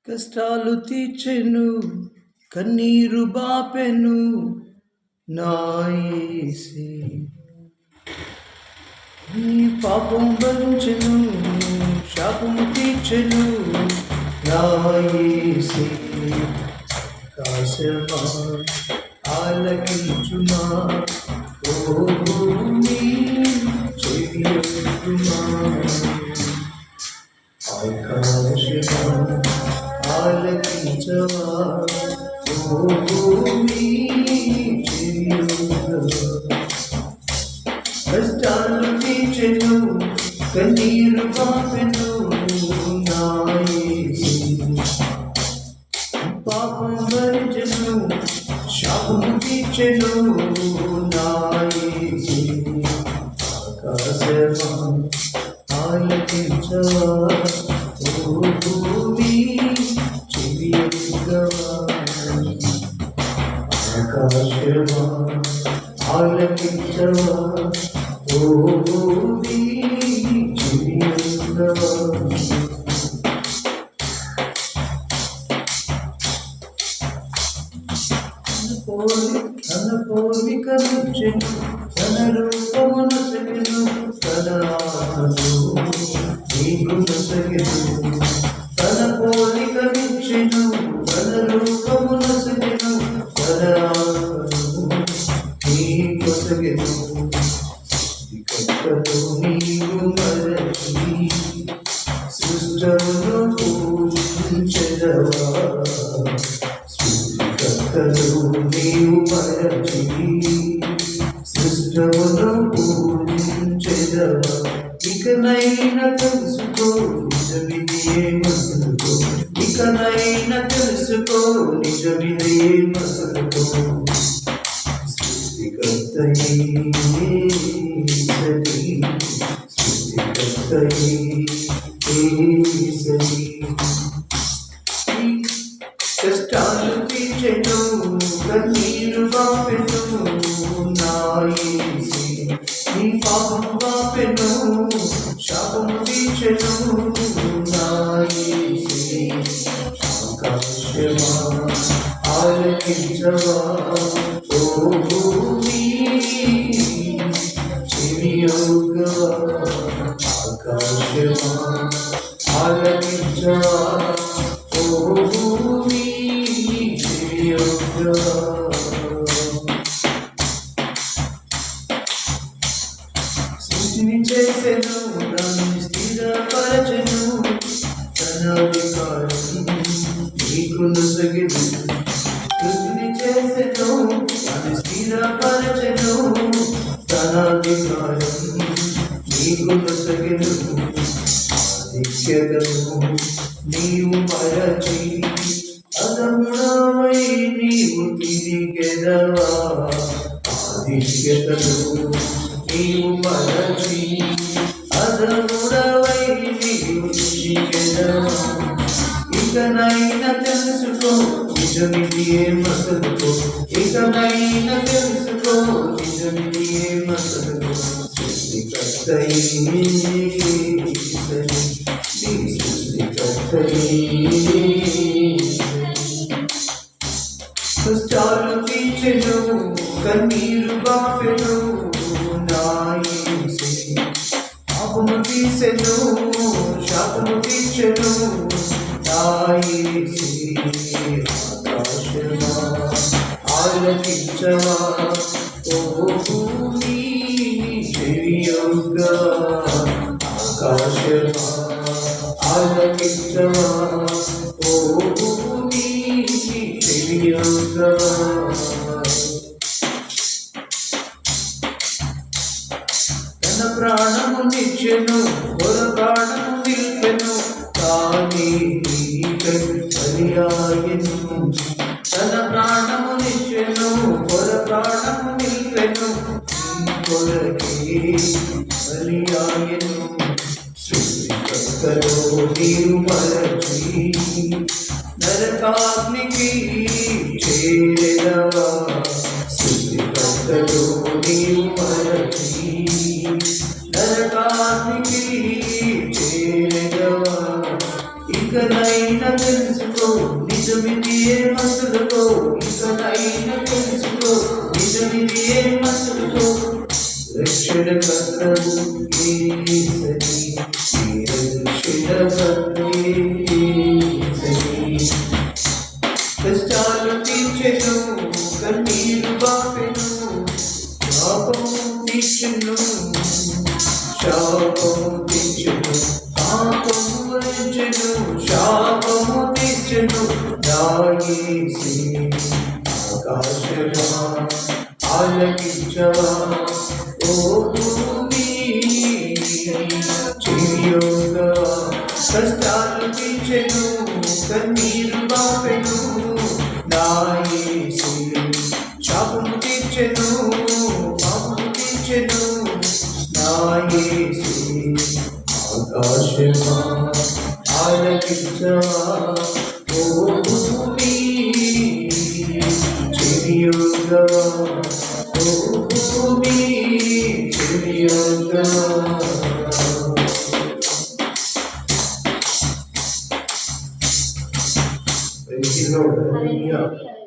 కష్టాలు తీర్చెను కన్నీరు బాపెను నా యేసే. నీ పాపం భరించెను శాపము తీర్చెను నా యేసే. ఆకాశమా ఆలకించుమా, ఓ భూమి చెవియొగ్గుమా. ఆకాశమా ఆలకించవా, ఓ భూమి చెవియొగ్గుమా. కష్టాలు తీర్చెను కన్నీరు బాపెను నా యేసే. పాపం భరించెను శాపము తీర్చెను నా యేసే. ఆకాశమా ఆలకించవా, ఓ భూమి చెవియొగ్గవా. ఆకాశమా ఆలకించవా, ఓ భూమి చెవియొగ్గవా. తన పోలిక నుంచెను తన రూపమును సగెను, తన ఆత్మను నీకు నొసగెను. తన పోలిక నుంచెను తన రూపమును సగెను, తన ఆత్మను నీకు నొసగెను. సృష్టికర్తను నీవు మరచి సృష్టమును పూజించెదవా. నీవు మరచి సృష్టమును పూజించెదవా. ఇకనైనా తెలుసుకో నిజమిదియే మసలుకో, ఇకనైనా తెలుసుకో నిజమిదియే మసలుకో. సృష్టికర్తయే యేసని, సృష్టికర్తయే యేసని. కష్టాలు తీర్చెను కన్నీరు బాపెను నా యేసే. నీ పాపం బాపెను శాపము తీర్చెను నా యేసే. ఆకాశమా ఆలకించవా, ఓ భూమి చెవియొగ్గవా. ఆకాశమా ఆలకించవా, ఓ భూమి చెవియొగ్గవా. సృష్టిని చేసెను దాన్ని స్థిరపరచెను, తన అధికారం నీకు నొసగెను. సృష్టిని చేసెను దాన్ని స్థిరపరచెను, తన అధికారం నీకు నొసగెను. ఆధిక్యతను నీవు మరచి అధముడవై నీవు తిరిగెదవా. ఆధిక్యతను నీవు మరచి అధముడవై నీవు తిరిగెదవా. ఇకనైనా తెలుసుకో నిజమిదియే మసలుకో, ఇకనైనా తెలుసుకో నిజమిదియే మసలుకో. సృష్టికర్తయే యేసని, నీ సృష్టికర్తయే యేసని. కష్టాలు తీర్చెను కన్నీరు బాపెను నా యేసే. పాపము తీసెను శాపము తీర్చెను నా యేసే. ఆకాశమా ఆలకించవా, ఓ భూమి చెవియొగ్గవా. ఆకాశమా ఆలకించవా, ఓ భూమి చెవియొగ్గవా. తన ప్రాణము నిచ్చెను పొర ప్రాణము నిల్పెను, కానీ నీకై బలియాయెను. తన ప్రాణము నిచ్చెను పొర ప్రాణము నిల్పెను, నీ కొరకే బలియాయెను. సృష్టికర్తలో నీవు మరచి నరకాగ్నికి చేరెదవా. సృష్టికర్తలో నీవు మరచి నరకాగ్నికి చేరెదవా. ఇక ఇకనైనా తెలుసుకో నిజమిది ఏమసులుకో, ఇకనైనా తెలుసుకో నిజమిది ఏమసులుకో. రక్షణకర్తవు యేసని, నీ రక్షణకర్తవు యేసని. కష్టాలు తీర్చెను, కన్నీరు బాపెను, శాపము తీర్చెను, శాపము తీర్చెను, పాపము వరించెను, శాపము తీర్చెను. నా యేసే ఆకాశమా ఆలకించవా, ఓ భూమి చెవియొగ్గవా. కష్టాలు తీర్చెను, కన్నీరు బాపెను, నా యేసే శాపము తీర్చెను, పాపము తీర్చెను. నా యేసే ఆకాశమా ఆలకించవా, ఓ భూమి చెవియొగ్గవా, ఓ భూమి చెవియొగ్గవా. Praise the Lord. Hallelujah.